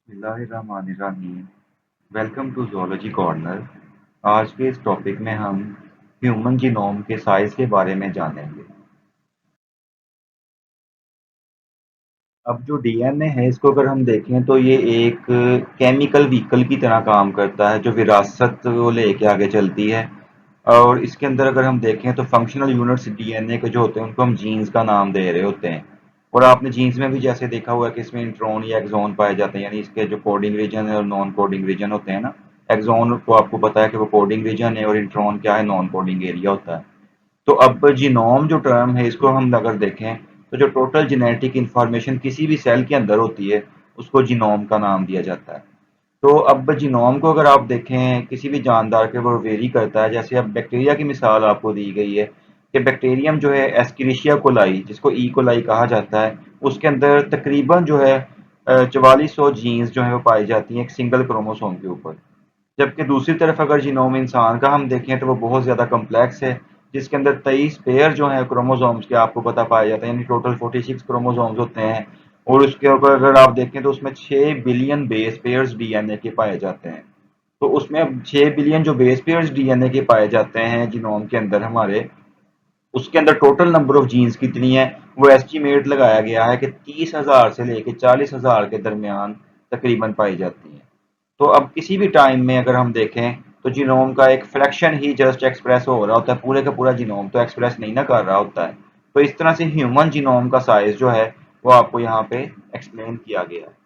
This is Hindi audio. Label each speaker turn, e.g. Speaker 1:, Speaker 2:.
Speaker 1: बिस्मिल्लाहिर्रहमानिर्रहीम। Welcome to zoology corner. आज के इस टॉपिक में हम ह्यूमन जीनोम के साइज के बारे में जानेंगे। अब जो डीएनए है इसको अगर हम देखें तो ये एक केमिकल व्हीकल की तरह काम करता है जो विरासत को लेके आगे चलती है। और इसके अंदर अगर हम देखें तो फंक्शनल यूनिट्स डीएनए के जो होते हैं उनको हम जीन्स का नाम दे रहे होते हैं। और आपने जीन्स में भी जैसे देखा हुआ है कि इसमें इंट्रॉन या एक्सॉन पाए जाते हैं, यानी इसके जो कोडिंग रीजन है और नॉन कोडिंग रीजन होते हैं ना। एक्सॉन को आपको पता है कि वो कोडिंग रीजन है और इंट्रॉन क्या है, नॉन कोडिंग एरिया होता है। तो अब जीनोम जो टर्म है इसको हम अगर देखें तो जो टोटल जेनेटिक इंफॉर्मेशन किसी भी सेल के अंदर होती है उसको जीनोम का नाम दिया जाता है। तो अब जीनोम को अगर आप देखें किसी भी जानदार के, वो वेरी करता है। जैसे अब बैक्टीरिया की मिसाल आपको दी गई है कि बैक्टीरियम जो है एस्केरिशिया कोलाई, जिसको ई कोलाई कहा जाता है, उसके अंदर तकरीबन जो है 4400 जीन्स जो है वो पाई जाती हैं एक सिंगल क्रोमोसोम के ऊपर। जबकि दूसरी तरफ अगर जीनोम इंसान का हम देखें तो वो बहुत ज़्यादा कम्प्लेक्स है, जिसके अंदर 23 पेयर जो हैं क्रोमोसोम्स के आपको पता पाए जाते हैं, यानी टोटल 46 क्रोमोसोम्स होते हैं। और उसके ऊपर अगर आप देखें तो उसमें 6 बिलियन बेस पेयर्स डीएनए के पाए जाते हैं। तो उसमें अब 6 बिलियन जो बेस पेयर्स डीएनए के पाए जाते हैं जीनोम के अंदर हमारे, उसके अंदर टोटल नंबर ऑफ जीन्स कितनी है वो एस्टिमेट लगाया गया है कि 30,000 से लेके 40,000 के दरमियान तकरीबन पाई जाती हैं। तो अब किसी भी टाइम में अगर हम देखें तो जीनोम का एक फ्रैक्शन ही जस्ट एक्सप्रेस हो रहा होता है, पूरे का पूरा जीनोम तो एक्सप्रेस नहीं ना कर रहा होता है। तो इस तरह से ह्यूमन जीनोम का साइज जो है वो आपको यहाँ पे एक्सप्लेन किया गया है।